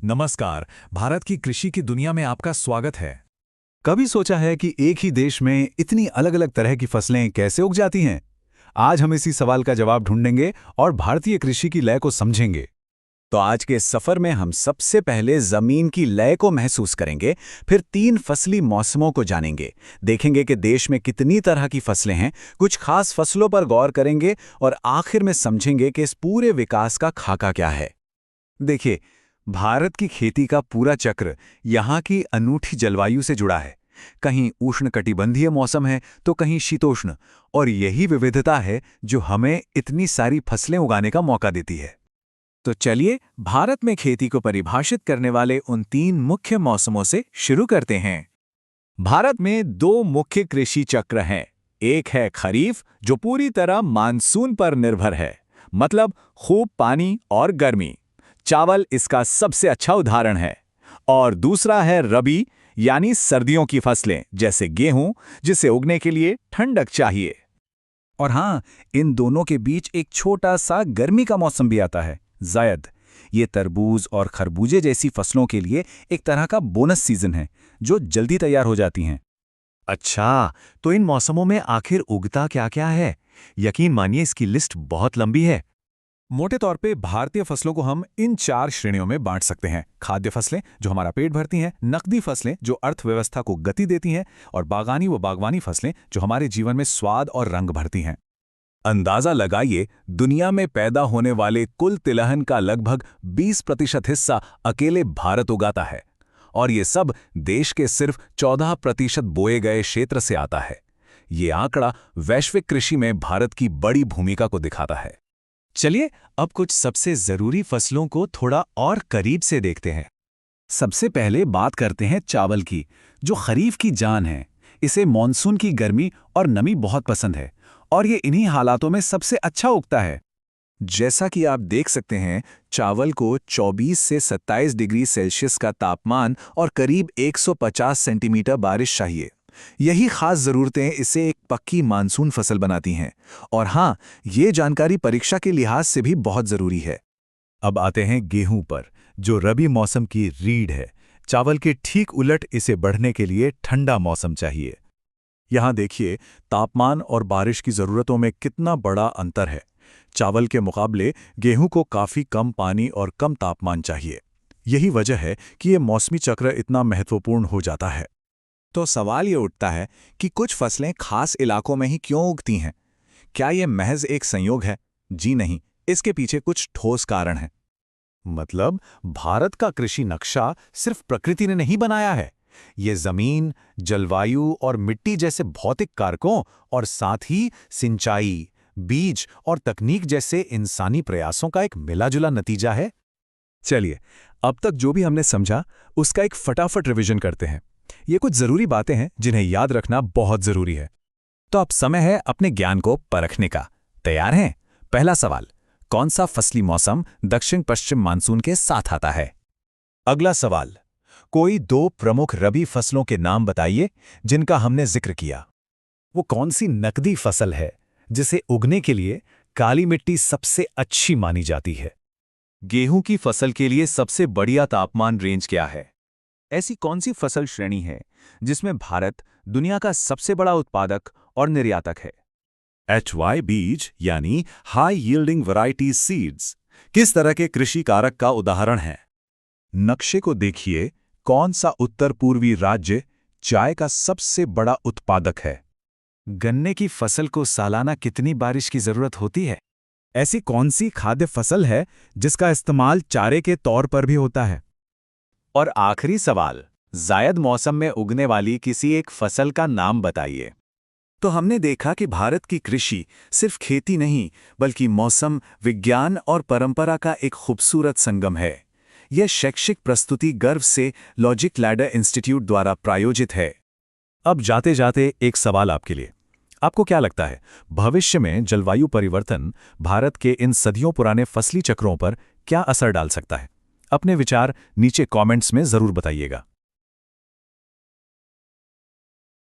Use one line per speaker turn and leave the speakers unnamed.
नमस्कार। भारत की कृषि की दुनिया में आपका स्वागत है।
कभी सोचा है कि एक ही देश में इतनी अलग अलग तरह की फसलें कैसे उग जाती हैं? आज हम इसी सवाल का जवाब ढूंढेंगे और भारतीय कृषि की लय को समझेंगे।
तो आज के सफर में हम सबसे पहले जमीन की लय को महसूस करेंगे, फिर 3 फसली मौसमों को जानेंगे, देखेंगे कि देश में कितनी तरह की फसलें हैं, कुछ खास फसलों पर गौर करेंगे और आखिर में समझेंगे कि इस पूरे विकास का खाका क्या है। देखिए, भारत की खेती का पूरा चक्र यहाँ की अनूठी जलवायु से जुड़ा है। कहीं उष्णकटिबंधीय मौसम है तो कहीं शीतोष्ण, और यही विविधता है जो हमें इतनी सारी फसलें उगाने का मौका देती है। तो चलिए भारत में खेती को परिभाषित करने वाले उन 3 मुख्य मौसमों से शुरू करते हैं। भारत में 2 मुख्य कृषि चक्र हैं। एक है खरीफ, जो पूरी तरह मानसून पर निर्भर है, मतलब खूब पानी और गर्मी। चावल इसका सबसे अच्छा उदाहरण है। और दूसरा है रबी, यानी सर्दियों की फसलें जैसे गेहूं, जिसे उगने के लिए ठंडक चाहिए।
और हाँ, इन दोनों के बीच एक छोटा सा गर्मी का मौसम भी आता है, जायद। ये तरबूज और खरबूजे जैसी फसलों के लिए एक तरह का बोनस सीजन है, जो जल्दी तैयार हो जाती हैं।
अच्छा, तो इन मौसमों में आखिर उगता क्या-क्या है? यकीन मानिए इसकी लिस्ट बहुत लंबी है।
मोटे तौर पे भारतीय फसलों को हम इन 4 श्रेणियों में बांट सकते हैं। खाद्य फसलें जो हमारा पेट भरती हैं, नकदी फसलें जो अर्थव्यवस्था को गति देती हैं, और बागानी व बागवानी फसलें जो हमारे जीवन में स्वाद और रंग भरती हैं।
अंदाजा लगाइए, दुनिया में पैदा होने वाले कुल तिलहन का लगभग 20% हिस्सा अकेले भारत उगाता है, और ये सब देश के सिर्फ 14% बोए गए क्षेत्र से आता है। ये आंकड़ा वैश्विक कृषि में भारत की बड़ी भूमिका को दिखाता है।
चलिए अब कुछ सबसे जरूरी फसलों को थोड़ा और करीब से देखते हैं।
सबसे पहले बात करते हैं चावल की, जो खरीफ की जान है। इसे मॉनसून की गर्मी और नमी बहुत पसंद है, और ये इन्हीं हालातों में सबसे अच्छा उगता है।
जैसा कि आप देख सकते हैं, चावल को 24 से 27 डिग्री सेल्सियस का तापमान और करीब 150 सेंटीमीटर बारिश चाहिए। यही खास ज़रूरतें इसे एक पक्की मानसून फसल बनाती हैं। और हाँ, ये जानकारी परीक्षा के लिहाज से भी बहुत ज़रूरी है।
अब आते हैं गेहूं पर, जो रबी मौसम की रीढ़ है। चावल के ठीक उलट इसे बढ़ने के लिए ठंडा मौसम चाहिए। यहाँ देखिए, तापमान और बारिश की ज़रूरतों में कितना बड़ा अंतर है। चावल के मुकाबले गेहूं को काफ़ी कम पानी और कम तापमान चाहिए। यही वजह है कि ये मौसमी चक्र इतना महत्वपूर्ण हो जाता है।
तो सवाल ये उठता है कि कुछ फसलें खास इलाकों में ही क्यों उगती हैं? क्या ये महज एक संयोग है? जी नहीं, इसके पीछे कुछ ठोस कारण हैं।
मतलब भारत का कृषि नक्शा सिर्फ प्रकृति ने नहीं बनाया है। ये जमीन, जलवायु और मिट्टी जैसे भौतिक कारकों, और साथ ही सिंचाई, बीज और तकनीक जैसे इंसानी प्रयासों का एक मिला-जुला नतीजा है। चलिए, अब तक जो भी हमने समझा उसका एक फटाफट रिवीजन करते हैं। ये कुछ जरूरी बातें हैं जिन्हें याद रखना बहुत जरूरी है।
तो अब समय है अपने ज्ञान को परखने का। तैयार हैं? पहला सवाल, कौन सा फसली मौसम दक्षिण पश्चिम मानसून के साथ आता है?
अगला सवाल, कोई 2 प्रमुख रबी फसलों के नाम बताइए जिनका हमने जिक्र किया। वो कौन सी नकदी फसल है जिसे उगने के लिए काली मिट्टी सबसे अच्छी मानी जाती है?
गेहूं की फसल के लिए सबसे बढ़िया तापमान रेंज क्या है? ऐसी कौन सी फसल श्रेणी है जिसमें भारत दुनिया का सबसे बड़ा उत्पादक और निर्यातक है?
HY बीज यानी हाई यील्डिंग वैरायटी सीड्स किस तरह के कृषि कारक का उदाहरण है? नक्शे को देखिए, कौन सा उत्तर पूर्वी राज्य चाय का सबसे बड़ा उत्पादक है?
गन्ने की फसल को सालाना कितनी बारिश की जरूरत होती है?
ऐसी कौन सी खाद्य फसल है जिसका इस्तेमाल चारे के तौर पर भी होता है?
और आखिरी सवाल, जायद मौसम में उगने वाली किसी एक फसल का नाम बताइए। तो हमने देखा कि भारत की कृषि सिर्फ खेती नहीं, बल्कि मौसम, विज्ञान और परंपरा का एक खूबसूरत संगम है। यह शैक्षिक प्रस्तुति गर्व से लॉजिक लैडर इंस्टीट्यूट द्वारा प्रायोजित है।
अब जाते जाते एक सवाल आपके लिए। आपको क्या लगता है, भविष्य में जलवायु परिवर्तन भारत के इन सदियों पुराने फसली चक्रों पर क्या असर डाल सकता है? अपने विचार नीचे कमेंट्स में जरूर बताइएगा।